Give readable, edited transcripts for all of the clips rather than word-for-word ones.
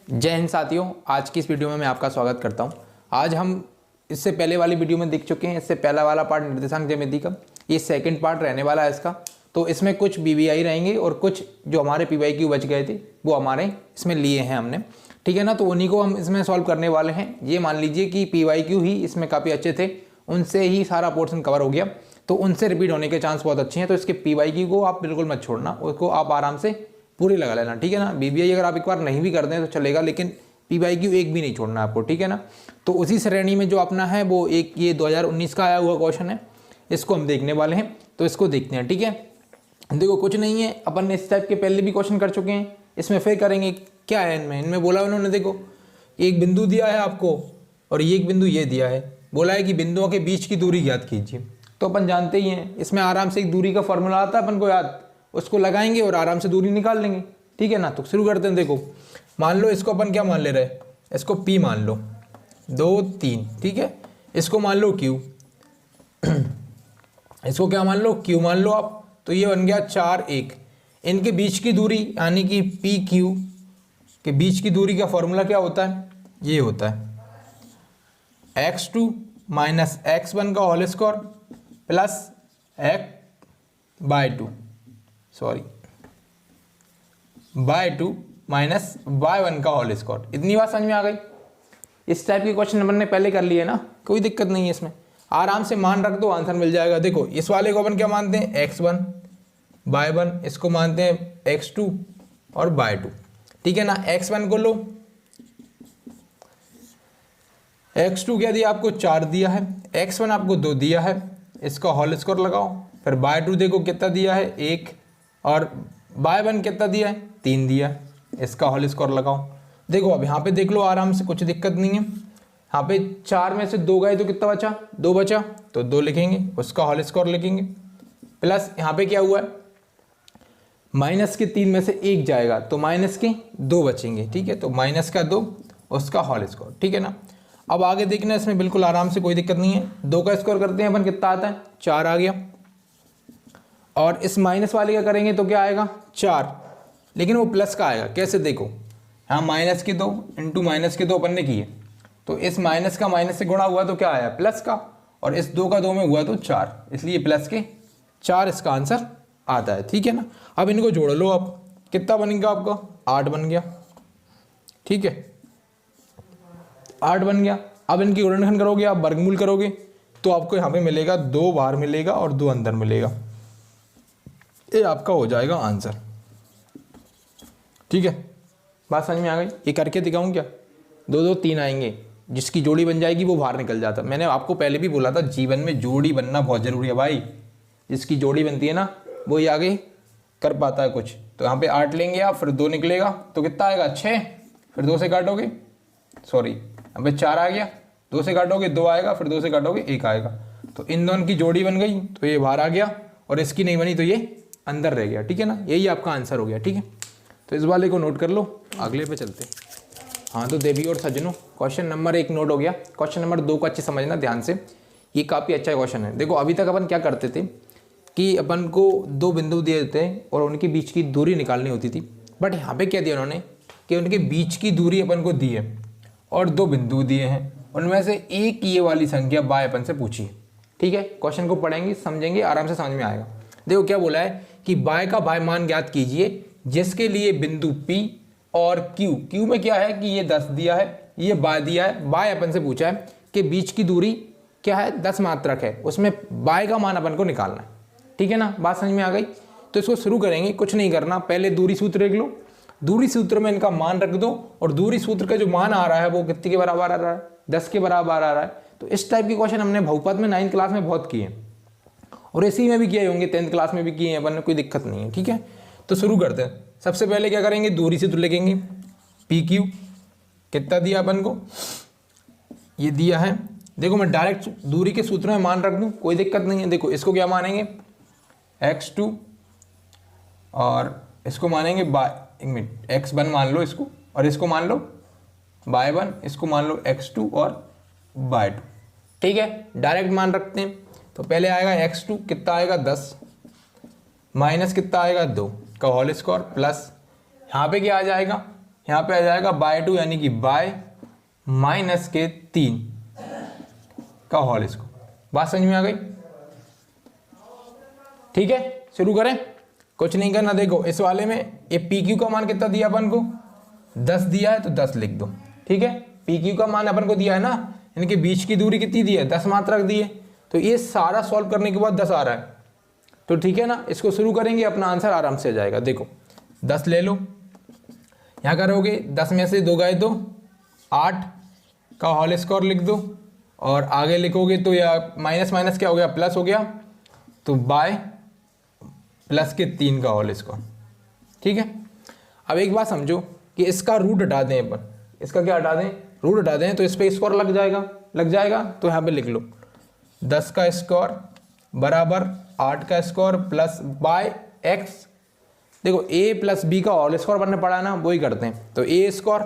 जय हिंद साथियों, आज की इस वीडियो में मैं आपका स्वागत करता हूं। आज हम इससे पहले वाली वीडियो में देख चुके हैं। इससे पहला वाला पार्ट निर्देशांक ज्यामिति का, ये सेकंड पार्ट रहने वाला है इसका। तो इसमें कुछ बीबीआई रहेंगे और कुछ जो हमारे पीवाईक्यू बच गए थे वो हमारे इसमें लिए हैं हमने, ठीक है ना। तो उन्हीं को हम इसमें सॉल्व करने वाले हैं। ये मान लीजिए कि पीवाईक्यू ही इसमें काफ़ी अच्छे थे, उनसे ही सारा पोर्शन कवर हो गया, तो उनसे रिपीट होने के चांस बहुत अच्छे हैं। तो इसके पीवाईक्यू को आप बिल्कुल मत छोड़ना, उसको आप आराम से पूरी लगा लेना, ठीक है ना। बीबीआई अगर आप एक बार नहीं भी कर दें तो चलेगा, लेकिन पीवाईक्यू एक भी नहीं छोड़ना आपको, ठीक है ना। तो उसी श्रेणी में जो अपना है वो एक ये 2019 का आया हुआ क्वेश्चन है, इसको हम देखने वाले हैं। तो इसको देखते हैं, ठीक है। देखो कुछ नहीं है, अपन ने इस टाइप के पहले भी क्वेश्चन कर चुके हैं, इसमें फिर करेंगे। क्या है इनमें बोला उन्होंने, देखो एक बिंदु दिया है आपको और ये एक बिंदु ये दिया है, बोला है कि बिंदुओं के बीच की दूरी ज्ञात कीजिए। तो अपन जानते ही हैं, इसमें आराम से एक दूरी का फॉर्मूला आता है अपन को याद, उसको लगाएंगे और आराम से दूरी निकाल लेंगे, ठीक है ना। तो शुरू करते हैं। देखो मान लो इसको अपन क्या मान ले रहे, इसको P मान लो, 2 3, ठीक है। इसको मान लो Q, इसको क्या मान लो, Q मान लो आप। तो ये बन गया 4 1। इनके बीच की दूरी यानी कि PQ के बीच की दूरी का फॉर्मूला क्या होता है, ये होता है x2 माइनस x1 का whole square plus x/2 by2 minus y1 का होल स्क्वायर। इतनी बात समझ में आ गई। इस टाइप के क्वेश्चन नंबर ने पहले कर लिए ना, कोई दिक्कत नहीं है इसमें, आराम से मान रख दो आंसर मिल जाएगा। देखो इस वाले को अपन क्या मानते हैं, x1 y1, इसको मानते हैं x2 और y2, ठीक है ना। x1 को लो, x2 क्या दिया आपको, 4 दिया है, x1 आपको 2 दिया है, इसका होल स्क्वायर लगाओ। फिर y2 देखो कितना दिया है, 1, और y1 कितना दिया है, 3 दिया है, इसका होल स्क्वायर लगाओ। देखो अब यहाँ पे देख लो आराम से, कुछ दिक्कत नहीं है। यहाँ पे 4 में से 2 गए तो कितना बचा, 2 बचा, तो 2 लिखेंगे, उसका होल स्क्वायर लिखेंगे, प्लस यहाँ पे क्या हुआ है, माइनस के 3 में से 1 जाएगा तो माइनस के 2 बचेंगे, ठीक है। तो माइनस का 2, उसका होल स्क्वायर, ठीक है ना। अब आगे देखना इसमें बिल्कुल आराम से, कोई दिक्कत नहीं है। 2 का स्क्वायर करते हैं अपन, कितना आता है, 4 आ गया। और इस माइनस वाले का करेंगे तो क्या आएगा, 4, लेकिन वो प्लस का आएगा। कैसे, देखो हाँ, माइनस के 2 इंटू माइनस के 2 अपन ने किए, तो इस माइनस का माइनस से गुणा हुआ तो क्या आया, प्लस का, और इस 2 का 2 में हुआ तो 4, इसलिए प्लस के 4 इसका आंसर आता है, ठीक है ना। अब इनको जोड़ लो, अब कितना बनेगा आपका, 8 बन गया, ठीक है, 8 बन गया। अब इनकी गुणनखंड करोगे आप, वर्गमूल करोगे तो आपको यहाँ पे मिलेगा 2 बाहर मिलेगा और 2 अंदर मिलेगा, ये आपका हो जाएगा आंसर, ठीक है। बात समझ में आ गई। ये करके दिखाऊं क्या, 2 2 3 आएंगे, जिसकी जोड़ी बन जाएगी वो बाहर निकल जाता। मैंने आपको पहले भी बोला था, जीवन में जोड़ी बनना बहुत जरूरी है भाई, जिसकी जोड़ी बनती है ना वो ही आगे कर पाता है कुछ। तो यहाँ पे 8 लेंगे आप, फिर 2 निकलेगा तो कितना आएगा, 6, फिर 2 से काटोगे, सॉरी यहाँ पे 4 आ गया, 2 से काटोगे 2 आएगा, फिर 2 से काटोगे 1 आएगा। तो इन दोनों की जोड़ी बन गई तो ये बाहर आ गया, और इसकी नहीं बनी तो ये अंदर रह गया, ठीक है ना। यही आपका आंसर हो गया, ठीक है। तो इस वाले को नोट कर लो, अगले पे चलते। हाँ तो देवी और सज्जनों, क्वेश्चन नंबर 1 नोट हो गया। क्वेश्चन नंबर 2 को अच्छे समझना ध्यान से, ये काफ़ी अच्छा क्वेश्चन है। देखो अभी तक अपन क्या करते थे कि अपन को 2 बिंदु दिए देते हैं और उनके बीच की दूरी निकालनी होती थी, बट यहाँ पे क्या दिया उन्होंने कि उनके बीच की दूरी अपन को दी है और 2 बिंदु दिए हैं, उनमें से एक ये वाली संख्या बाय अपन से पूछी है, ठीक है। क्वेश्चन को पढ़ेंगे, समझेंगे, आराम से समझ में आएगा। देखो क्या बोला है कि बाय का बाय मान ज्ञात कीजिए जिसके लिए बिंदु P और Q में क्या है कि ये 10 दिया है, ये बाय दिया है, बाय अपन से पूछा है कि बीच की दूरी क्या है, 10 मात्रक है, उसमें बाय का मान अपन को निकालना है, ठीक है ना। बात समझ में आ गई। तो इसको शुरू करेंगे, कुछ नहीं करना, पहले दूरी सूत्र देख लो, दूरी सूत्र में इनका मान रख दो, और दूरी सूत्र का जो मान आ रहा है वो कितने के बराबर आ रहा है, 10 के बराबर आ रहा है। तो इस टाइप के क्वेश्चन हमने बहुपद में 9th क्लास में बहुत किए हैं, और इसी में भी किए होंगे, 10th क्लास में भी किए हैं अपन ने, कोई दिक्कत नहीं है, ठीक है। तो शुरू करते हैं। सबसे पहले क्या करेंगे, दूरी सूत्र लिखेंगे, PQ कितना दिया अपन को, ये दिया है। देखो मैं डायरेक्ट दूरी के सूत्र में मान रख दूं, कोई दिक्कत नहीं है। देखो इसको क्या मानेंगे, x2, और इसको मानेंगे x1 मान लो इसको, और इसको मान लो y1, इसको मान लो x2 और y2, ठीक है। डायरेक्ट मान रखते हैं। तो पहले आएगा x2 कितना आएगा, 10, माइनस कितना आएगा, 2 का होल स्क्वायर, प्लस यहाँ पे क्या आ जाएगा, यहाँ पे आ जाएगा बाय 2 यानी कि बाय माइनस के 3 का होल स्क्वायर। बात समझ में आ गई? ठीक है, शुरू करें। कुछ नहीं करना, देखो इस वाले में ये पी क्यू का मान कितना दिया अपन को, 10 दिया है तो 10 लिख दो। ठीक है, पी क्यू का मान अपन को दिया है ना, इनके बीच की दूरी कितनी दी है, 10 मात्रक दी है, तो ये सारा सॉल्व करने के बाद 10 आ रहा है। तो ठीक है ना, इसको शुरू करेंगे, अपना आंसर आराम से आ जाएगा। देखो 10 ले लो, यहाँ करोगे 10 में से 2 गए तो 8 का होल स्क्वायर लिख दो, और आगे लिखोगे तो या माइनस माइनस क्या हो गया, प्लस हो गया, तो बाय प्लस के 3 का होल स्क्वायर। ठीक है, अब एक बात समझो कि इसका रूट हटा दें अपन, इसका क्या हटा दें, रूट हटा दें, तो इस पर स्क्वायर लग जाएगा, तो यहाँ पे लिख लो 10 का स्क्वायर बराबर 8 का स्क्वायर प्लस बाय एक्स। देखो a प्लस बी का होल स्क्वायर बनने पड़ा है ना, वही करते हैं, तो a square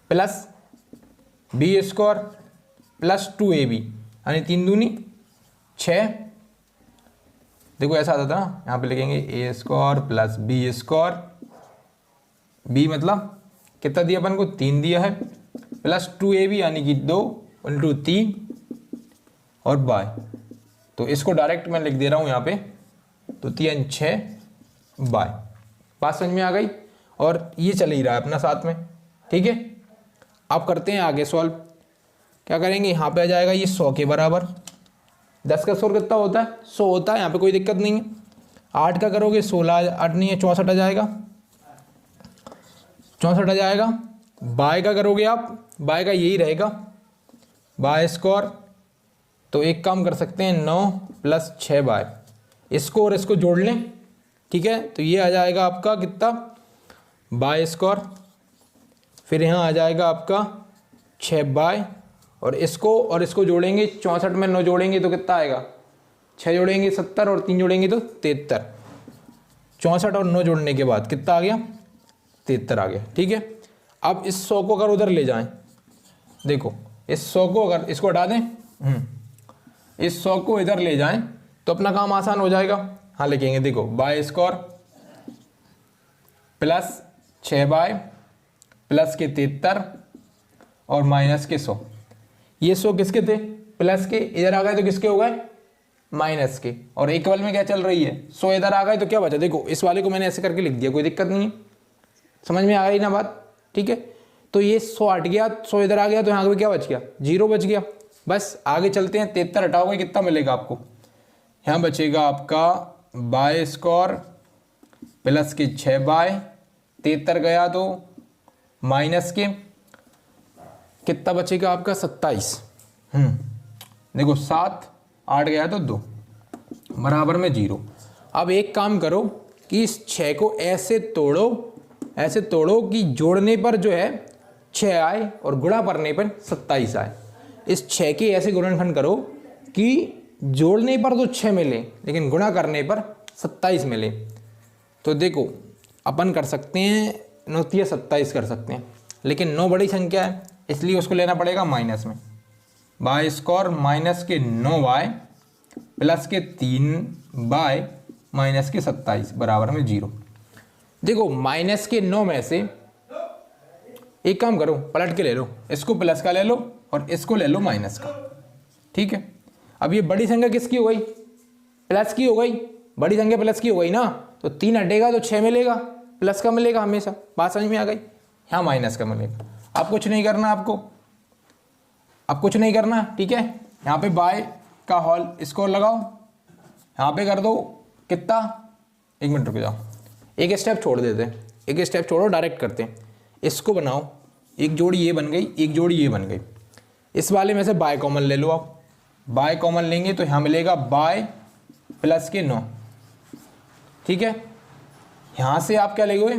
plus b square plus 2ab यानी 3 दूनी 6। देखो ऐसा आता था ना, यहाँ पे लिखेंगे a square plus b square, b मतलब कितना दिया अपन को, 3 दिया है, प्लस 2ab यानी कि 2 × 3 और बाय, तो इसको डायरेक्ट मैं लिख दे रहा हूँ यहाँ पे, तो 3 6 बाय। बात समझ में आ गई? और ये चल ही रहा है अपना साथ में। ठीक है, अब करते हैं आगे सॉल्व। क्या करेंगे, यहाँ पे आ जाएगा ये 100 के बराबर, 10 का स्क्वायर कितना होता है, 100 होता है, यहाँ पे कोई दिक्कत नहीं है। 8 का करोगे 16, 8 नहीं है 64 आ जाएगा, 64 आ जाएगा। बाय का करोगे आप, बाय का यही रहेगा बाय स्क्वायर, तो एक काम कर सकते हैं 9 + 6 बाय, इसको और इसको जोड़ लें। ठीक है, तो ये आ जाएगा आपका कितना, बाय स्क्वायर, फिर यहाँ आ जाएगा आपका 6 बाय, और इसको जोड़ेंगे, 64 में 9 जोड़ेंगे तो कितना आएगा, 6 जोड़ेंगे 70 और 3 जोड़ेंगे तो 73। 64 और 9 जोड़ने के बाद कितना आ गया, 73 आ गया। ठीक है, अब इस 100 को अगर उधर ले जाएं, देखो इस 100 को अगर इसको हटा दें, इस 100 को इधर ले जाएं तो अपना काम आसान हो जाएगा। हाँ लिखेंगे, देखो by square plus 6 by plus के 73 और माइनस के 100। ये 100 किसके थे, प्लस के, इधर आ गए तो किसके हो गए, माइनस के, और इक्वल में क्या चल रही है, 100 इधर आ गए तो क्या बचा, देखो इस वाले को मैंने ऐसे करके लिख दिया, कोई दिक्कत नहीं है, समझ में आ गई ना बात। ठीक है, तो ये 100 हट गया, 100 इधर आ गया, तो यहाँ पे क्या बच गया, 0 बच गया। बस आगे चलते हैं, 73 हटाओगे कितना मिलेगा आपको, यहाँ बचेगा आपका बाय स्क्वायर प्लस के 6 बाय, 73 गया तो माइनस के कितना बचेगा आपका 27। देखो 7 8 गया तो 2 बराबर में 0। अब एक काम करो कि इस 6 को ऐसे तोड़ो कि जोड़ने पर जो है 6 आए और गुणा करने पर 27 आए। इस 6 के ऐसे गुणनखंड करो कि जोड़ने पर तो 6 मिले लेकिन गुणा करने पर 27 मिले। तो देखो अपन कर सकते हैं 9 × 27 कर सकते हैं, लेकिन 9 बड़ी संख्या है इसलिए उसको लेना पड़ेगा माइनस में। बाय स्क्वायर माइनस के 9 बाय प्लस के 3 बाय माइनस के 27 बराबर में 0। देखो माइनस के 9 में से एक काम करो, पलट के ले लो, इसको प्लस का ले लो और इसको ले लो माइनस का। ठीक है, अब ये बड़ी संख्या किसकी हो गई, प्लस की हो गई, बड़ी संख्या प्लस की हो गई ना, तो 3 हटेगा तो 6 मिलेगा, प्लस का मिलेगा हमेशा। बात समझ में आ गई, यहाँ माइनस का मिलेगा। अब कुछ नहीं करना आपको, अब कुछ नहीं करना। ठीक है, यहाँ पे बाय का होल स्क्वायर लगाओ, यहाँ पे कर दो कितना, 1 मिनट रुक जाओ, एक स्टेप छोड़ देते हैं, एक स्टेप छोड़ो, डायरेक्ट करते हैं। इसको बनाओ, एक जोड़ी ये बन गई, एक जोड़ी ये बन गई। इस वाले में से बाय कॉमन ले लो आप, बाय कॉमन लेंगे तो यहाँ मिलेगा बाय प्लस के 9। ठीक है, यहाँ से आप क्या लेंगे,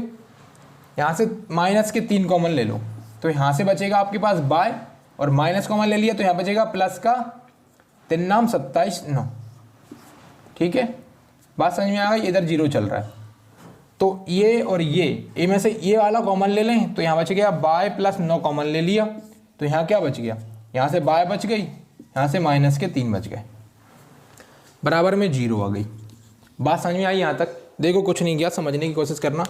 यहाँ से माइनस के 3 कॉमन ले लो, तो यहाँ से बचेगा आपके पास बाय, और माइनस कॉमन ले लिया तो यहाँ बचेगा प्लस का 3 नाम 27 9। ठीक है, बात समझ में आ गई, इधर 0 चल रहा है, तो ये और ये में से ये वाला कॉमन ले लें, तो यहाँ बच गया बाय प्लस 9 कॉमन ले लिया, तो यहाँ क्या बच गया, यहाँ से बाय बच गई, यहाँ से माइनस के 3 बच गए, बराबर में 0 आ गई। बात समझ में आई यहाँ तक। देखो कुछ नहीं किया, समझने की कोशिश करना।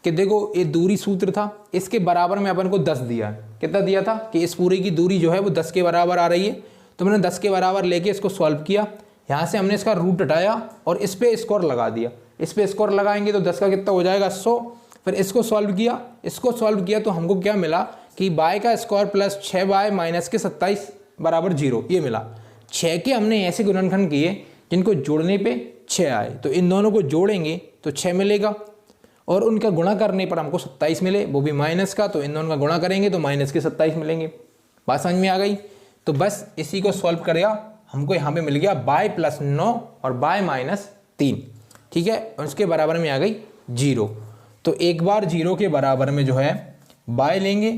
कि देखो ये दूरी सूत्र था, इसके बराबर में अपन को 10 दिया है। कितना दिया था कि इस पूरी की दूरी जो है वो 10 के बराबर आ रही है, तो मैंने 10 के बराबर लेके इसको सॉल्व किया। यहाँ से हमने इसका रूट हटाया और इस पर स्कोर लगा दिया। इस पर स्कोर लगाएंगे तो 10 का कितना हो जाएगा 100। फिर इसको सॉल्व किया तो हमको क्या मिला कि y का स्क्वायर प्लस 6y माइनस के 27 बराबर 0, ये मिला। 6 के हमने ऐसे गुणनखंड किए जिनको जोड़ने पे 6 आए, तो इन दोनों को जोड़ेंगे तो 6 मिलेगा और उनका गुणा करने पर हमको 27 मिले, वो भी माइनस का, तो इन दोनों का गुणा करेंगे तो माइनस के 27 मिलेंगे। बात समझ में आ गई? तो बस इसी को सॉल्व करेगा, हमको यहाँ पे मिल गया y प्लस 9 और y माइनस 3, ठीक है, और उसके बराबर में आ गई 0। तो एक बार 0 के बराबर में जो है y लेंगे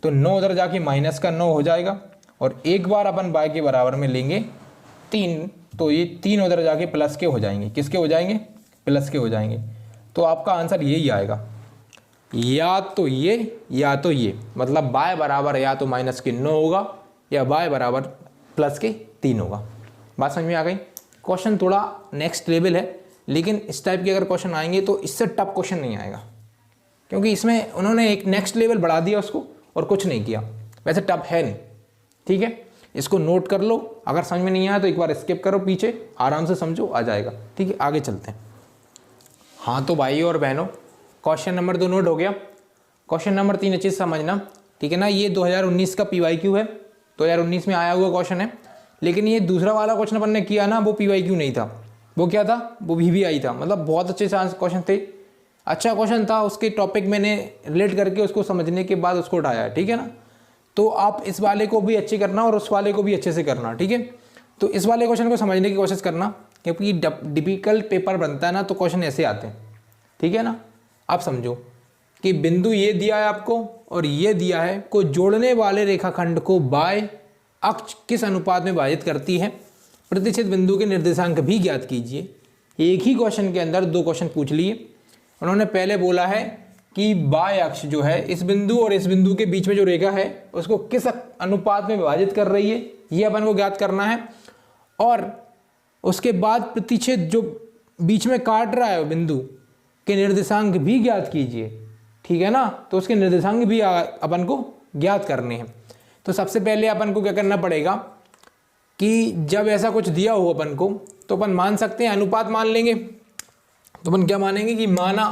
तो 9 उधर जाके माइनस का 9 हो जाएगा, और एक बार अपन y के बराबर में लेंगे 3, तो ये 3 उधर जाके प्लस के हो जाएंगे। किसके हो जाएंगे? प्लस के हो जाएंगे। तो आपका आंसर यही आएगा, या तो ये, मतलब y बराबर या तो माइनस के 9 होगा या y बराबर प्लस के 3 होगा। बात समझ में आ गई? क्वेश्चन थोड़ा नेक्स्ट लेवल है, लेकिन इस टाइप के अगर क्वेश्चन आएंगे तो इससे टफ क्वेश्चन नहीं आएगा, क्योंकि इसमें उन्होंने एक नेक्स्ट लेवल बढ़ा दिया उसको और कुछ नहीं किया। वैसे टफ है नहीं, ठीक है, इसको नोट कर लो। अगर समझ में नहीं आया तो एक बार स्किप करो, पीछे आराम से समझो, आ जाएगा। ठीक है, आगे चलते हैं। हाँ तो भाइयों और बहनों, क्वेश्चन नंबर 2 नोट हो गया। क्वेश्चन नंबर 3 अच्छे से समझना, ठीक है ना। ये 2019 का PYQ है, 2019 में आया हुआ क्वेश्चन है, लेकिन ये दूसरा वाला क्वेश्चन अपन ने किया ना, वो PYQ नहीं था, वो क्या था, वो VBI था। मतलब बहुत अच्छे से क्वेश्चन थे, अच्छा क्वेश्चन था, उसके टॉपिक मैंने रिलेट करके उसको समझने के बाद उसको उठाया, ठीक है ना। तो आप इस वाले को भी अच्छे करना और उस वाले को भी अच्छे से करना, ठीक है। तो इस वाले क्वेश्चन को समझने की कोशिश करना, क्योंकि डिफिकल्ट पेपर बनता है ना तो क्वेश्चन ऐसे आते हैं, ठीक है ना। आप समझो कि बिंदु ये दिया है आपको और ये दिया है, को जोड़ने वाले रेखाखंड को बाय अक्ष किस अनुपात में विभाजित करती है, प्रतिच्छेद बिंदु के निर्देशांक भी ज्ञात कीजिए। एक ही क्वेश्चन के अंदर 2 क्वेश्चन पूछ लिए। उन्होंने पहले बोला है कि बाय अक्ष जो है इस बिंदु और इस बिंदु के बीच में जो रेखा है उसको किस अनुपात में विभाजित कर रही है, ये अपन को ज्ञात करना है। और उसके बाद प्रतिच्छेद जो बीच में काट रहा है बिंदु के निर्देशांक भी ज्ञात कीजिए, ठीक है ना। तो उसके निर्देशांक भी अपन को ज्ञात करने हैं। तो सबसे पहले अपन को क्या करना पड़ेगा कि जब ऐसा कुछ दिया हो अपन को, तो अपन मान सकते हैं, अनुपात मान लेंगे। तो अपन क्या मानेंगे कि माना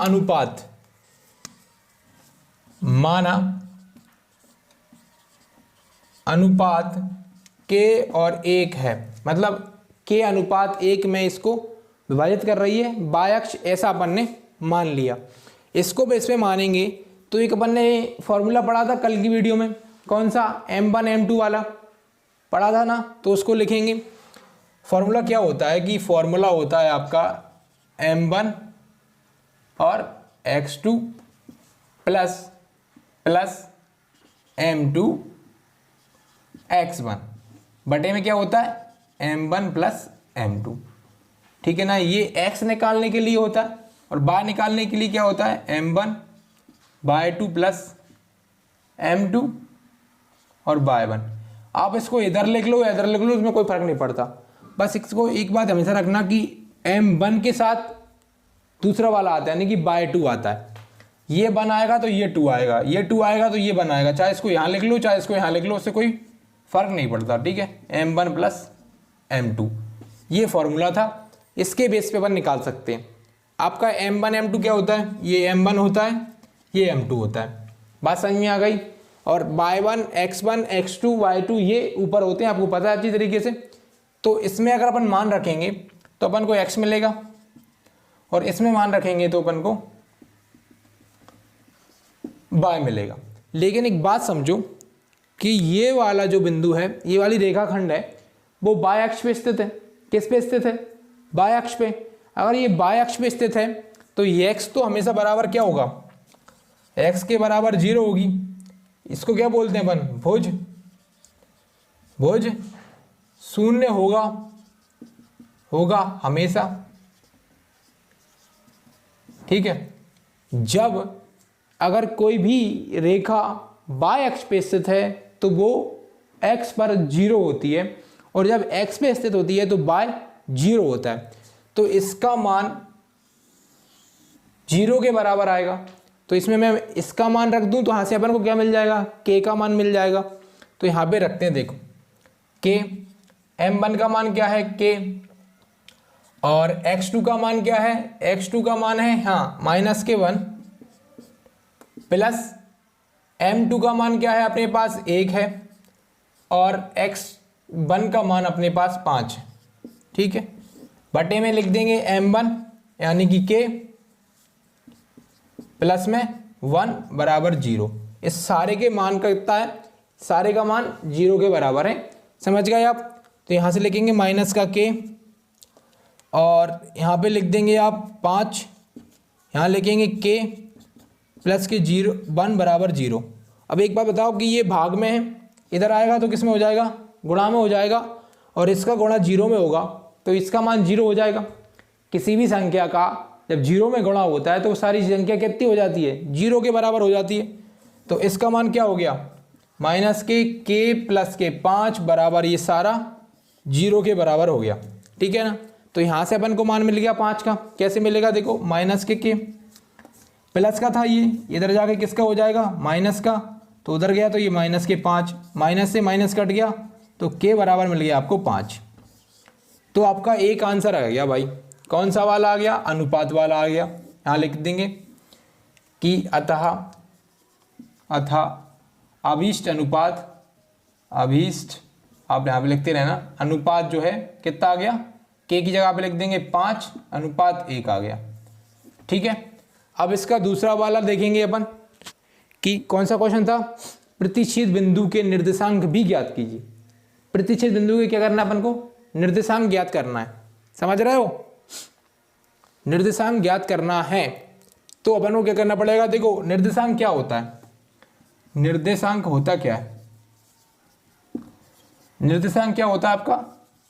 अनुपात के और 1 है, मतलब के अनुपात 1 में इसको विभाजित कर रही है बाय अक्ष, ऐसा अपन ने मान लिया। इसको बेस पे मानेंगे तो एक अपन ने फॉर्मूला पढ़ा था कल की वीडियो में, कौन सा, M1 M2 वाला पढ़ा था ना, तो उसको लिखेंगे। फॉर्मूला क्या होता है कि फॉर्मूला होता है आपका M1 और x2 प्लस M2 x1 बटे में क्या होता है M1 प्लस M2, ठीक है ना। ये x निकालने के लिए होता है और y निकालने के लिए क्या होता है M1/2 प्लस M2 और y1। आप इसको इधर लिख लो या इधर लिख लो, उसमें कोई फर्क नहीं पड़ता। बस इसको एक बात हमेशा रखना कि M1 के साथ दूसरा वाला आता है, यानी कि by2 आता है। ये 1 आएगा तो ये 2 आएगा, ये 2 आएगा तो ये 1 आएगा। चाहे इसको यहाँ लिख लो चाहे इसको यहाँ लिख लो, उससे कोई फर्क नहीं पड़ता, ठीक है। M1 प्लस M2 ये फॉर्मूला था, इसके बेस पे अपन निकाल सकते हैं। आपका M1 M2 क्या होता है, ये M1 होता है, ये M2 होता है। बात समझ में आ गई। और y1 x1 x2 y2 ये ऊपर होते हैं, आपको पता है अच्छी तरीके से। तो इसमें अगर अपन मान रखेंगे तो अपन को x मिलेगा, और इसमें मान रखेंगे तो अपन को y मिलेगा। लेकिन एक बात समझो कि ये वाला जो बिंदु है, ये वाली रेखाखंड है, वो बाय अक्ष पे स्थित है। किस पे स्थित है, बाय अक्ष पे। अगर ये बाय अक्ष पे स्थित है तो ये x तो हमेशा बराबर क्या होगा, x के बराबर 0 होगी। इसको क्या बोलते हैं अपन, भुज 0 होगा हमेशा, ठीक है। जब अगर कोई भी रेखा बाय अक्ष पे स्थित है तो वो x पर 0 होती है, और जब x पे स्थित होती है तो बाय 0 होता है। तो इसका मान 0 के बराबर आएगा। तो इसमें मैं इसका मान रख दूं तो यहाँ से अपन को क्या मिल जाएगा, के का मान मिल जाएगा। तो यहाँ पे रखते हैं, देखो के m1 का मान क्या है के, और x2 का मान क्या है, x2 का मान है हाँ -1 प्लस m2 का मान क्या है अपने पास 1 है, और x1 का मान अपने पास 5 है। ठीक है, बटे में लिख देंगे m1 यानी कि k प्लस में 1 बराबर 0। इस सारे के मान का कितना है, सारे का मान 0 के बराबर है, समझ गए आप। तो यहाँ से लिखेंगे माइनस का k, और यहाँ पे लिख देंगे आप 5, यहाँ लिखेंगे k प्लस के 1 बराबर 0। अब एक बात बताओ कि ये भाग में है, इधर आएगा तो किस में हो जाएगा, गुणा में हो जाएगा, और इसका गुणा 0 में होगा तो इसका मान 0 हो जाएगा। किसी भी संख्या का जब 0 में गुणा होता है तो सारी संख्या कितनी हो जाती है, 0 के बराबर हो जाती है। तो इसका मान क्या हो गया, माइनस के k प्लस के 5 बराबर ये सारा 0 के बराबर हो गया। ठीक है ना, तो यहाँ से अपन को मान मिल गया 5 का। कैसे मिलेगा, देखो माइनस के k प्लस का था, ये इधर जाके किसका हो जाएगा, माइनस का, तो उधर गया तो ये माइनस के 5, माइनस से माइनस कट गया तो k बराबर मिल गया आपको 5। तो आपका एक आंसर आ गया भाई। कौन सा वाला आ गया, अनुपात वाला आ गया। यहाँ लिख देंगे कि अतः अभीष्ट अनुपात, अभीष्ट आप यहाँ पे लिखते रहना, अनुपात जो है कितना आ गया, k की जगह पे लिख देंगे 5, अनुपात 1 आ गया। ठीक है, अब इसका दूसरा वाला देखेंगे अपन कि कौन सा क्वेश्चन था, प्रतिच्छेद बिंदु के निर्देशांक भी ज्ञात कीजिए। प्रतिच्छेद बिंदु के क्या करना है अपन को, निर्देशांक ज्ञात करना है, समझ रहे हो। निर्देशांक ज्ञात करना है तो अपन को क्या करना पड़ेगा, देखो निर्देशांक क्या होता है, निर्देशांक होता क्या है, निर्देशांक क्या होता है आपका,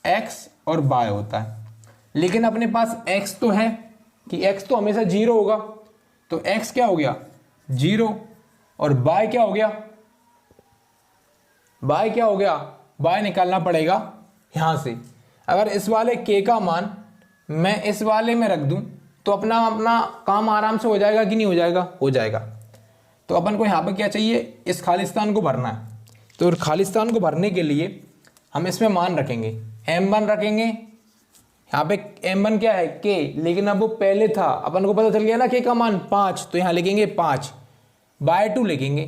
x और y होता है। लेकिन अपने पास x तो है कि x तो हमेशा 0 होगा, तो x क्या हो गया 0, और y क्या हो गया, y क्या हो गया, y निकालना पड़ेगा यहां से। अगर इस वाले k का मान मैं इस वाले में रख दूं तो अपना काम आराम से हो जाएगा कि नहीं हो जाएगा, हो जाएगा। तो अपन को यहाँ पर क्या चाहिए, इस खालिस्तान को भरना है। तो खालिस्तान को भरने के लिए हम इसमें मान रखेंगे, m1 रखेंगे, यहाँ पे m1 क्या है k, लेकिन अब वो पहले था, अपन को पता चल गया ना k का मान 5, तो यहाँ लिखेंगे 5, बाय 2 लिखेंगे,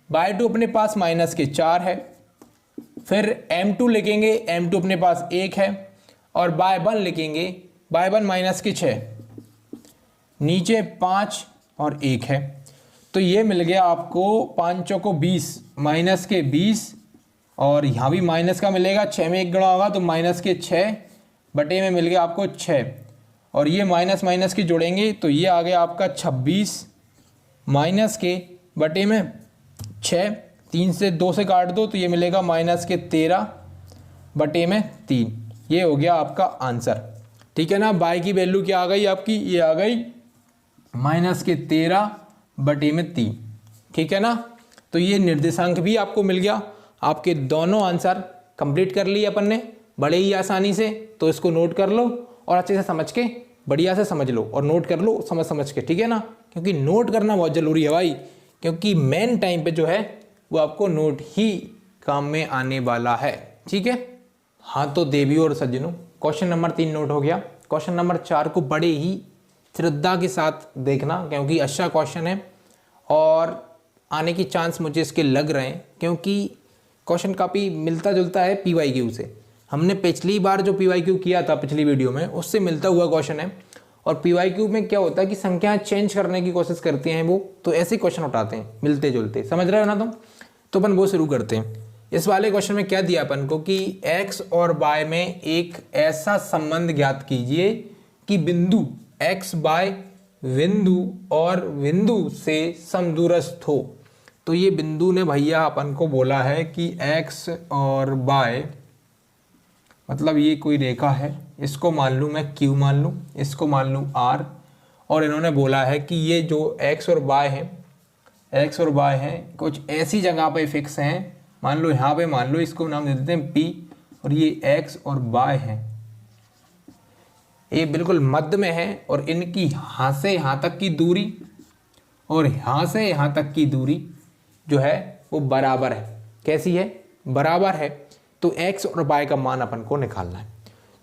बाय 2 अपने पास माइनस के 4 है, फिर m2 लिखेंगे, m2 अपने पास 1 है, और बाय 1 लिखेंगे, बाय 1 माइनस के 6, नीचे 5 और 1 है। तो ये मिल गया आपको 5 चौको 20, माइनस के 20, और यहाँ भी माइनस का मिलेगा, 6 में 1 गुणा होगा तो माइनस के 6 बटे में मिल गया आपको 6, और ये माइनस माइनस के जोड़ेंगे तो ये आ गया आपका 26 माइनस के बटे में 6, 3 से 2 से काट दो तो ये मिलेगा माइनस के 13 बटे में 3। ये हो गया आपका आंसर। ठीक है ना, बाय की वैल्यू क्या आ गई आपकी, ये आ गई माइनस के 13 बटे में 3। ठीक है ना, तो ये निर्देशांक भी आपको मिल गया। आपके दोनों आंसर कंप्लीट कर लिए अपन ने बड़े ही आसानी से। तो इसको नोट कर लो और अच्छे से समझ के बढ़िया से समझ लो, और नोट कर लो समझ समझ के, ठीक है ना, क्योंकि नोट करना बहुत ज़रूरी है भाई, क्योंकि मेन टाइम पे जो है वो आपको नोट ही काम में आने वाला है। ठीक है, हाँ तो देवियों और सज्जनों, क्वेश्चन नंबर 3 नोट हो गया। क्वेश्चन नंबर 4 को बड़े ही श्रद्धा के साथ देखना, क्योंकि अच्छा क्वेश्चन है और आने की चांस मुझे इसके लग रहे हैं, क्योंकि क्वेश्चन काफ़ी मिलता जुलता है PYQ से। हमने पिछली बार जो PYQ किया था पिछली वीडियो में, उससे मिलता हुआ क्वेश्चन है। और PYQ में क्या होता है कि संख्याएं चेंज करने की कोशिश करते हैं वो, तो ऐसे क्वेश्चन उठाते हैं मिलते जुलते, समझ रहे हो ना तुम। तो अपन वो शुरू करते हैं। इस वाले क्वेश्चन में क्या दिया अपन को कि x और y में एक ऐसा संबंध ज्ञात कीजिए कि बिंदु x y बिंदु और बिंदु से समदूरस्थ हो। तो ये बिंदु ने भैया अपन को बोला है कि x और y, मतलब ये कोई रेखा है, इसको मान लूँ मैं Q मान लूँ, इसको मान लूँ R, और इन्होंने बोला है कि ये जो x और y है, x और y हैं कुछ ऐसी जगह पे फिक्स हैं। मान लो यहाँ पे, मान लो इसको नाम दे देते हैं P, और ये x और y है, ये बिल्कुल मध्य में है, और इनकी यहाँ से यहाँ तक की दूरी और यहाँ से यहाँ तक की दूरी जो है वो बराबर है। कैसी है? बराबर है। तो x और y का मान अपन को निकालना है।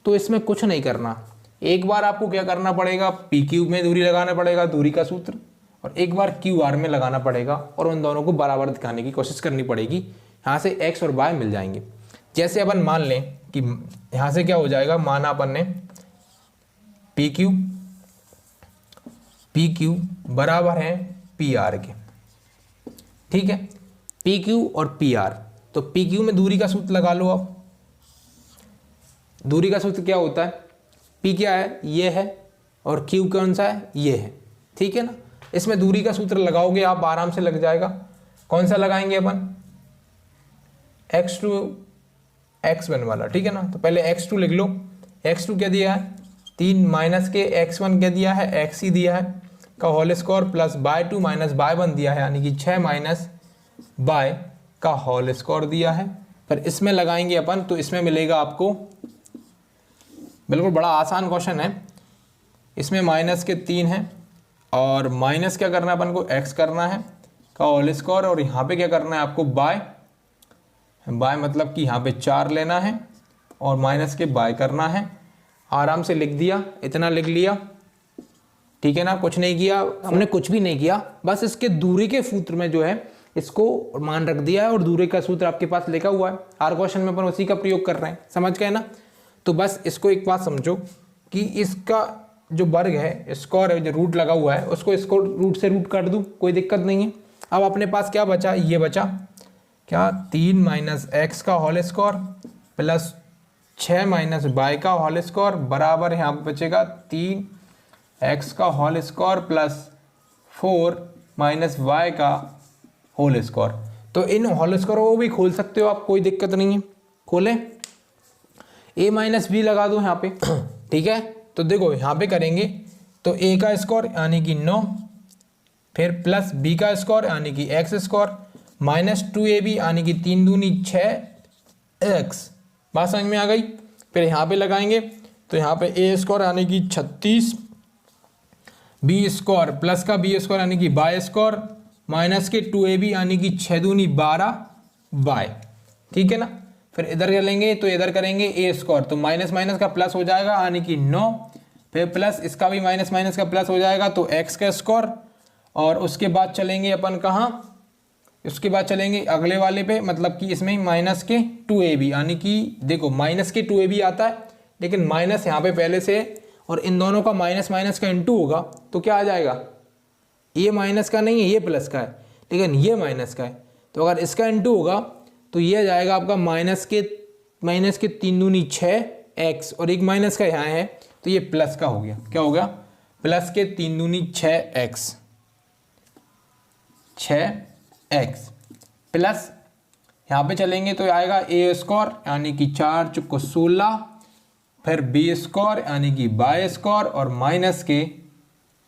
तो इसमें कुछ नहीं करना, एक बार आपको क्या करना पड़ेगा, पी क्यू में दूरी लगाना पड़ेगा, दूरी का सूत्र, और एक बार क्यू आर में लगाना पड़ेगा और उन दोनों को बराबर दिखाने की कोशिश करनी पड़ेगी। यहाँ से x और y मिल जाएंगे। जैसे अपन मान लें कि यहाँ से क्या हो जाएगा, माना अपन ने पी क्यू बराबर है पी आर के, ठीक है, पी क्यू और पी आर। तो पी क्यू में दूरी का सूत्र लगा लो। अब दूरी का सूत्र क्या होता है, पी क्या है, ये है, और क्यू कौन सा है, ये है, ठीक है ना। इसमें दूरी का सूत्र लगाओगे आप, आराम से लग जाएगा। कौन सा लगाएंगे अपन, x2 x1 वाला, ठीक है ना। तो पहले x2 लिख लो। x2 क्या दिया है, 3 माइनस के x1 क्या दिया है, x ही दिया है का whole square plus y2 minus y1 दिया है, यानी कि 6 माइनस y का होल स्क्वायर दिया है। फिर इसमें लगाएंगे अपन, तो इसमें मिलेगा आपको, बिल्कुल बड़ा आसान क्वेश्चन है। इसमें माइनस के 3 है और माइनस क्या करना है अपन को, x करना है का होल स्क्वायर, और यहाँ पे क्या करना है आपको, y मतलब कि यहाँ पे 4 लेना है और माइनस के y करना है। आराम से लिख दिया, इतना लिख लिया, ठीक है ना। कुछ नहीं किया हमने, कुछ भी नहीं किया, बस इसके दूरी के सूत्र में जो है इसको मान रख दिया है और दूरी का सूत्र आपके पास लिखा हुआ है। हर क्वेश्चन में अपन उसी का प्रयोग कर रहे हैं, समझ गए ना। तो बस इसको एक बात समझो कि इसका जो वर्ग है, स्क्वायर है, जो रूट लगा हुआ है, उसको रूट से रूट काट दूँ, कोई दिक्कत नहीं है। अब अपने पास क्या बचा, ये बचा क्या, 3 माइनस एक्स का whole square plus 6 minus y का होल स्क्वायर बराबर, यहाँ पे बचेगा 3x का whole square plus 4 minus y का होल स्क्वायर। तो इन होल स्क्वायर को भी खोल सकते हो आप, कोई दिक्कत नहीं है, खोलें। a माइनस बी लगा दो यहाँ पे, ठीक है। तो देखो यहाँ पे करेंगे तो a का स्क्वायर यानी कि 9, फिर प्लस b का स्क्वायर यानी कि x स्क्वायर, माइनस 2ab यानी कि 3 दूनी 6x। बात समझ में आ गई। फिर यहाँ पे लगाएंगे तो यहाँ पे a स्क्वायर यानी कि 36, b स्क्वायर प्लस का b स्क्वायर यानी कि y स्क्वायर, माइनस के 2ab यानी कि 6 दूनी 12y, ठीक है ना। फिर इधर चलेंगे तो इधर करेंगे a स्क्वायर, तो माइनस माइनस का प्लस हो जाएगा यानी कि 9, फिर प्लस इसका भी माइनस माइनस का प्लस हो जाएगा तो x का स्क्वायर। और उसके बाद चलेंगे अपन कहाँ, उसके बाद चलेंगे अगले वाले पे, मतलब कि इसमें माइनस के 2ab, यानी कि देखो माइनस के 2ab आता है, लेकिन माइनस यहाँ पे पहले से, और इन दोनों का माइनस माइनस का इंटू होगा तो क्या आ जाएगा, ये माइनस का नहीं है, ये प्लस का है, लेकिन ये माइनस का है। तो अगर इसका इंटू होगा तो ये आ जाएगा आपका माइनस के 3 दूनी 6x, और एक माइनस का यहाँ है तो ये प्लस का हो गया। क्या हो गया, प्लस के 3 दूनी 6x प्लस यहाँ पे चलेंगे तो आएगा a स्क्वायर यानी कि 4 चुको 16, फिर b स्क्वायर यानी कि y स्क्वायर, और माइनस के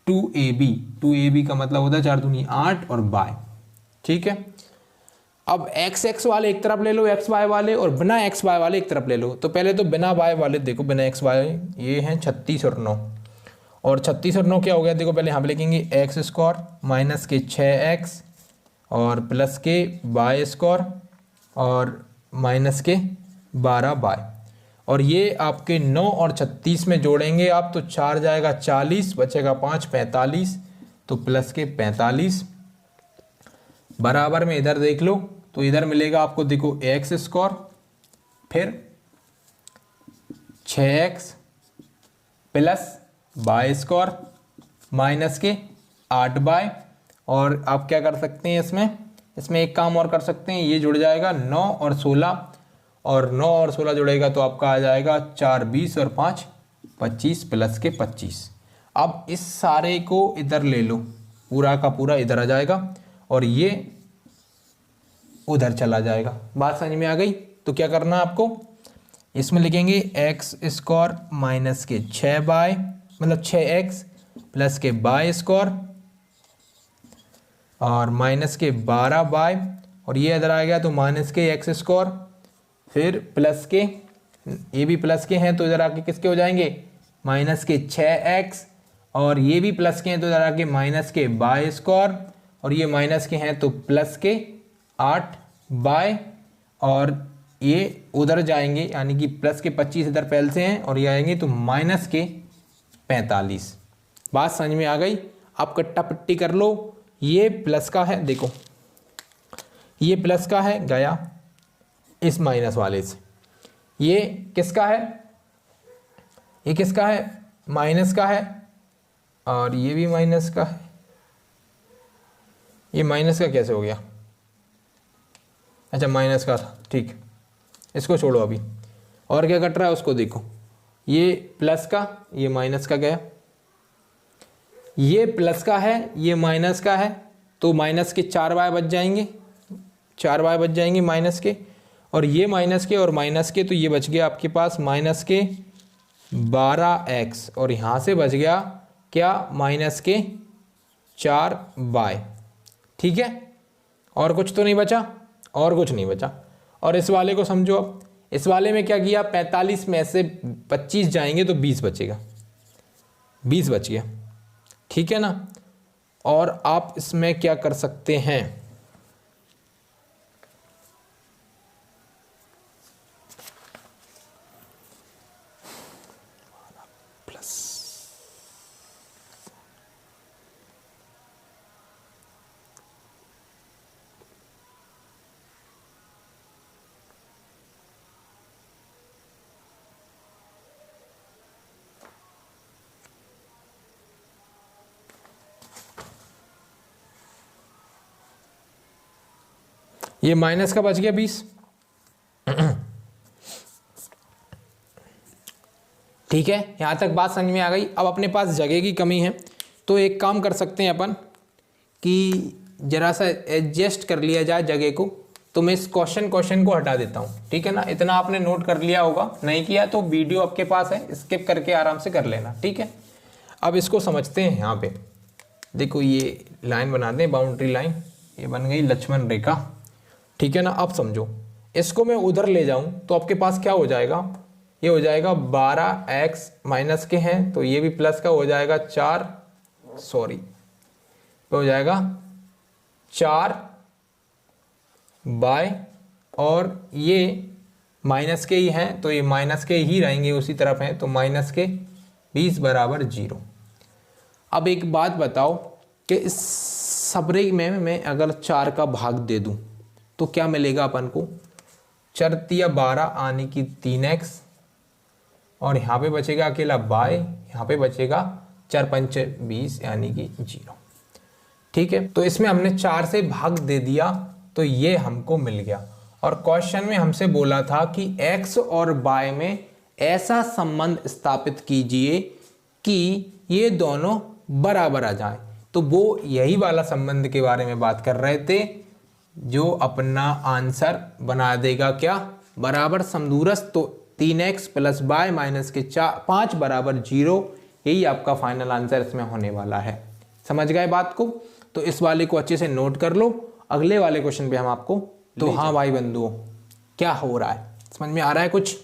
2ab का मतलब होता है 4 दूनी 8 और y, ठीक है। अब x वाले एक तरफ ले लो, xy वाले, और बिना xy वाले एक तरफ ले लो। तो पहले तो बिना y वाले देखो, बिना xy ये हैं 36 और 9, और 36 और 9 क्या हो गया, देखो पहले यहाँ पे लिखेंगे x स्क्वायर माइनस के 6x और प्लस के y स्क्वायर और माइनस के 12y, और ये आपके 9 और 36 में जोड़ेंगे आप तो 4 जाएगा 40, बचेगा 5 45, तो प्लस के 45 बराबर में इधर देख लो तो इधर मिलेगा आपको, देखो x स्क्वायर फिर 6x plus y square minus के 8y, और आप क्या कर सकते हैं इसमें एक काम और कर सकते हैं, ये जुड़ जाएगा 9 और 16, और 9 और 16 जुड़ेगा तो आपका आ जाएगा 4 20 और 5 25 प्लस के 25। अब इस सारे को इधर ले लो, पूरा का पूरा इधर आ जाएगा और ये उधर चला जाएगा। बात समझ में आ गई। तो क्या करना है आपको, इसमें लिखेंगे x स्क्वायर माइनस के 6y मतलब 6x प्लस के y स्क्वायर और माइनस के 12y, और ये इधर आ गया तो माइनस के x स्क्वायर, फिर प्लस के, ये भी प्लस के हैं तो इधर आके किसके हो जाएंगे, माइनस के 6x, और ये भी प्लस के हैं तो इधर आके माइनस के y स्क्वायर और ये माइनस के हैं तो प्लस के 8 बाय, और ये उधर जाएंगे यानी कि प्लस के 25 इधर पहले से हैं और ये आएंगे तो माइनस के 45। बात समझ में आ गई? आप कट्टा पट्टी कर लो। ये प्लस का है, देखो ये प्लस का है गया इस माइनस वाले से, ये किसका है, ये किसका है, माइनस का है, और ये भी माइनस का है। ये माइनस का कैसे हो गया? अच्छा माइनस का था, ठीक, इसको छोड़ो अभी। और क्या कट रहा है उसको देखो, ये प्लस का, ये माइनस का गया, ये प्लस का है, ये माइनस का है, तो माइनस के 4 बाय बच जाएंगे, 4 बाय बच जाएंगे माइनस के, और ये माइनस के और माइनस के, तो ये बच गया आपके पास माइनस के 12x, और यहाँ से बच गया क्या, माइनस के 4 बाय। ठीक है, और कुछ तो नहीं बचा, और कुछ नहीं बचा। और इस वाले को समझो, अब इस वाले में क्या किया, 45 में से 25 जाएंगे तो 20 बचेगा, 20 बच गया। ठीक है ना। और आप इसमें क्या कर सकते हैं, प्लस ये माइनस का बच गया 20। ठीक है, यहां तक बात समझ में आ गई। अब अपने पास जगह की कमी है, तो एक काम कर सकते हैं अपन कि जरा सा एडजस्ट कर लिया जाए जगह को। तो मैं इस क्वेश्चन को हटा देता हूं, ठीक है ना। इतना आपने नोट कर लिया होगा, नहीं किया तो वीडियो आपके पास है, स्किप करके आराम से कर लेना। ठीक है, अब इसको समझते हैं। यहाँ पे देखो ये लाइन बना दें, बाउंड्री लाइन, ये बन गई लक्ष्मण रेखा। ठीक है ना। अब समझो, इसको मैं उधर ले जाऊं तो आपके पास क्या हो जाएगा, ये हो जाएगा 12x माइनस के हैं तो ये भी प्लस का हो जाएगा 4, सॉरी तो हो जाएगा 4 बाय, और ये माइनस के ही हैं तो ये माइनस के ही रहेंगे, उसी तरफ हैं तो माइनस के 20 बराबर 0। अब एक बात बताओ कि इस सबरे में मैं अगर 4 का भाग दे दूं तो क्या मिलेगा अपन को, 4 तिया 12 आने की 3x, और यहाँ पे बचेगा अकेला बाय, यहाँ पे बचेगा 4 पंच 20 यानी कि 0। ठीक है, तो इसमें हमने 4 से भाग दे दिया तो ये हमको मिल गया। और क्वेश्चन में हमसे बोला था कि x और y में ऐसा संबंध स्थापित कीजिए कि ये दोनों बराबर आ जाए। तो वो यही वाला संबंध के बारे में बात कर रहे थे, जो अपना आंसर बना देगा क्या, बराबर समदूरस्थ। तो 3x प्लस y माइनस के 5 बराबर 0, यही आपका फाइनल आंसर इसमें होने वाला है। समझ गए बात को? तो इस वाले को अच्छे से नोट कर लो, अगले वाले क्वेश्चन पे हम आपको, तो हाँ भाई बंधुओं क्या हो रहा है, समझ में आ रहा है कुछ?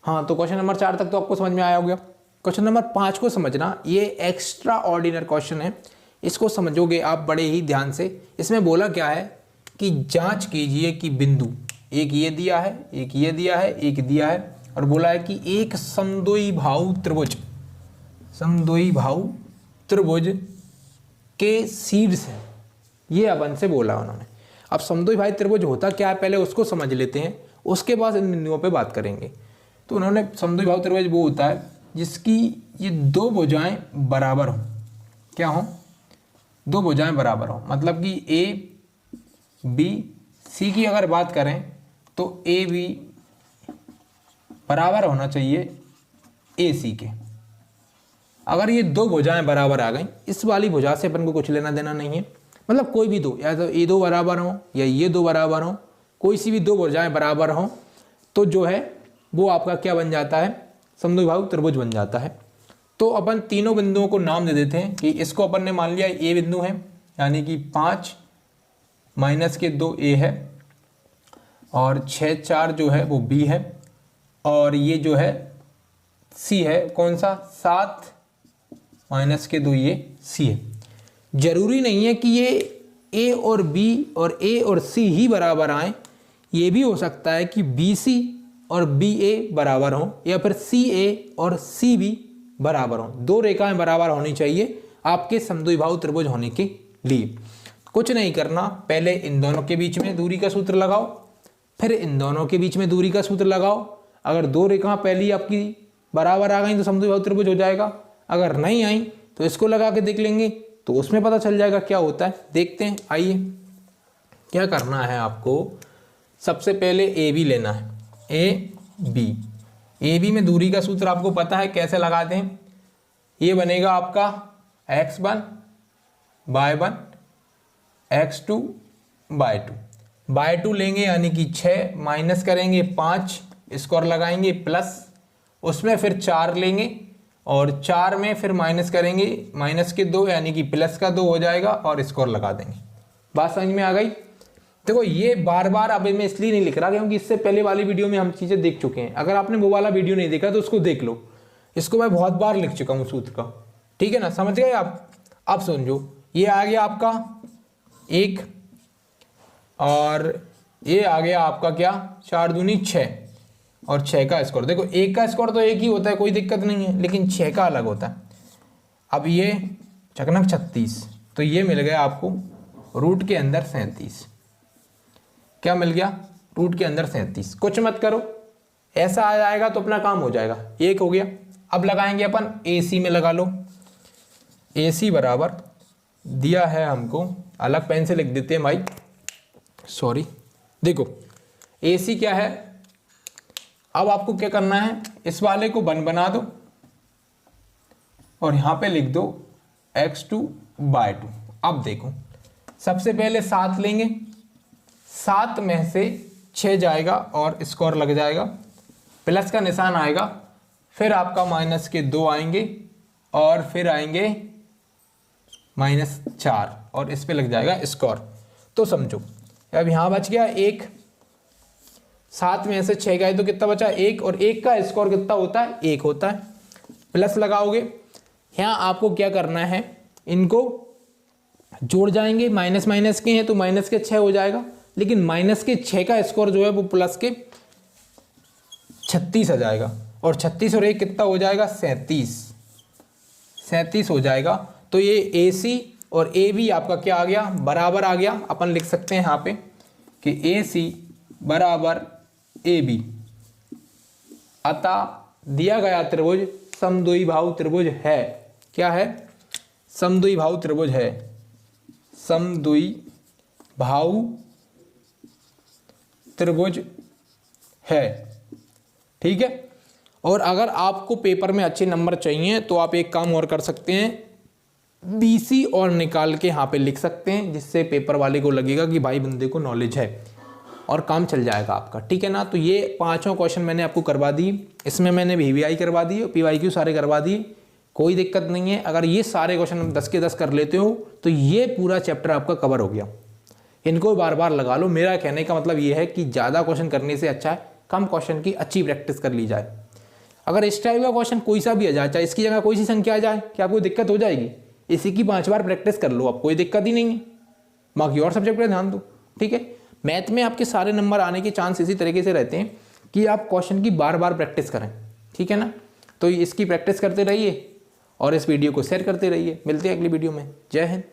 हाँ, तो क्वेश्चन नंबर 4 तक तो आपको समझ में आया होगा। क्वेश्चन नंबर 5 को समझना, ये एक्स्ट्रा ऑर्डिनरी क्वेश्चन है, इसको समझोगे आप बड़े ही ध्यान से। इसमें बोला क्या है कि जांच कीजिए कि बिंदु, एक ये दिया है, एक ये दिया है, एक दिया है, और बोला है कि एक समद्विबाहु त्रिभुज, समद्विबाहु त्रिभुज के शीर्ष है, ये अपन से बोला उन्होंने। अब समद्विबाहु त्रिभुज होता क्या है पहले उसको समझ लेते हैं, उसके बाद इन बिंदुओं पे बात करेंगे। तो उन्होंने समद्विबाहु त्रिभुज वो होता है जिसकी ये 2 भुजाएं बराबर हों। क्या हों? 2 भुजाएं बराबर हों, मतलब कि ए बी सी की अगर बात करें तो ए बी बराबर होना चाहिए ए सी के। अगर ये 2 भुजाएं बराबर आ गई, इस वाली भुजा से अपन को कुछ लेना देना नहीं है, मतलब कोई भी 2, या तो ये 2 बराबर हो या ये 2 बराबर हो, कोई सी भी 2 भुजाएं बराबर हो तो जो है वो आपका क्या बन जाता है, समद्विबाहु त्रिभुज बन जाता है। तो अपन तीनों बिंदुओं को नाम दे देते हैं कि इसको अपन ने मान लिया ए बिंदु है, यानी कि 5 माइनस के 2 ए है, और 6 4 जो है वो बी है, और ये जो है सी है, कौन सा, 7 माइनस के 2 ये सी है। जरूरी नहीं है कि ये ए और बी और ए और सी ही बराबर आए, ये भी हो सकता है कि बी सी और बी ए बराबर हों, या फिर सी ए और सी बी बराबर हों। दो रेखाएं बराबर होनी चाहिए आपके समद्विबाहु त्रिभुज होने के लिए। कुछ नहीं करना, पहले इन दोनों के बीच में दूरी का सूत्र लगाओ, फिर इन दोनों के बीच में दूरी का सूत्र लगाओ। अगर दो रेखा पहली आपकी बराबर आ गई तो समद्विबाहु त्रिभुज हो जाएगा, अगर नहीं आई तो इसको लगा के देख लेंगे, तो उसमें पता चल जाएगा क्या होता है। देखते हैं, आइए। क्या करना है आपको, सबसे पहले ए बी लेना है, ए बी में दूरी का सूत्र आपको पता है, कैसे लगाते हैं। ये बनेगा आपका x1 y1 x2 y2 लेंगे, यानी कि 6 माइनस करेंगे 5, स्क्वायर लगाएंगे प्लस, उसमें फिर 4 लेंगे और 4 में फिर माइनस करेंगे माइनस के 2, यानी कि प्लस का 2 हो जाएगा और स्क्वायर लगा देंगे। बात समझ में आ गई। देखो ये बार बार अब मैं इसलिए नहीं लिख रहा क्योंकि इससे पहले वाली वीडियो में हम चीज़ें देख चुके हैं। अगर आपने वो वाला वीडियो नहीं देखा तो उसको देख लो, इसको मैं बहुत बार लिख चुका हूँ सूत्र का, ठीक है ना, समझ गए आप। अब समझो, ये आ गया आपका 1 और ये आ गया आपका क्या, 4 दूनी 6 और 6 का स्क्वायर। देखो 1 का स्क्वायर तो 1 ही होता है, कोई दिक्कत नहीं है, लेकिन 6 का अलग होता है। अब ये चकनक 36, तो ये मिल गया आपको रूट के अंदर 37। क्या मिल गया, रूट के अंदर 37। कुछ मत करो, ऐसा आ जाएगा तो अपना काम हो जाएगा। 1 हो गया। अब लगाएंगे अपन ए सी में, लगा लो। ए सी बराबर दिया है हमको, अलग पेन से लिख देते हैं भाई, सॉरी। देखो ए सी क्या है, अब आपको क्या करना है, इस वाले को 1 बना दो और यहां पे लिख दो x2 y2। अब देखो, सबसे पहले 7 लेंगे, 7 में से 6 जाएगा और स्क्वायर लग जाएगा, प्लस का निशान आएगा, फिर आपका माइनस के 2 आएंगे और फिर आएंगे -4 और इस पे लग जाएगा स्क्वायर। तो समझो अब यहाँ बच गया 1, 7 में से 6 गए तो कितना बचा, 1, और 1 का स्क्वायर कितना होता है, 1 होता है। प्लस लगाओगे, यहाँ आपको क्या करना है, इनको जोड़ जाएंगे, माइनस माइनस के हैं तो माइनस के 6 हो जाएगा, लेकिन माइनस के 6 का स्क्वायर जो है वो प्लस के 36 आ जाएगा, और 36 और 1 कितना हो जाएगा, 37 हो जाएगा। तो ये ए सी और ए बी आपका क्या आ गया, बराबर आ गया। अपन लिख सकते हैं यहाँ पे कि ए सी बराबर ए बी, अतः दिया गया त्रिभुज समद्विबाहु त्रिभुज है। क्या है, समद्विबाहु त्रिभुज है, समद्विबाहु त्रिभुज है, ठीक है। और अगर आपको पेपर में अच्छे नंबर चाहिए तो आप एक काम और कर सकते हैं, BC और निकाल के यहाँ पे लिख सकते हैं, जिससे पेपर वाले को लगेगा कि भाई बंदे को नॉलेज है और काम चल जाएगा आपका, ठीक है ना। तो ये 5 क्वेश्चन मैंने आपको करवा दी, इसमें मैंने VVI करवा दी, PYQ सारे करवा दिए, कोई दिक्कत नहीं है। अगर ये सारे क्वेश्चन 10 के 10 कर लेते हो तो ये पूरा चैप्टर आपका कवर हो गया। इनको बार बार लगा लो। मेरा कहने का मतलब ये है कि ज़्यादा क्वेश्चन करने से अच्छा है कम क्वेश्चन की अच्छी प्रैक्टिस कर ली जाए। अगर इस टाइप का क्वेश्चन कोई सा भी आ जाए, चाहे इसकी जगह कोई सी संख्या आ जाए, क्या आपको दिक्कत हो जाएगी? इसी की 5 बार प्रैक्टिस कर लो, अब कोई दिक्कत ही नहीं है। बाकी और सब्जेक्ट पे ध्यान दो, ठीक है। मैथ में आपके सारे नंबर आने के चांस इसी तरीके से रहते हैं कि आप क्वेश्चन की बार बार प्रैक्टिस करें, ठीक है ना। तो इसकी प्रैक्टिस करते रहिए और इस वीडियो को शेयर करते रहिए। मिलते हैं अगली वीडियो में। जय हिंद।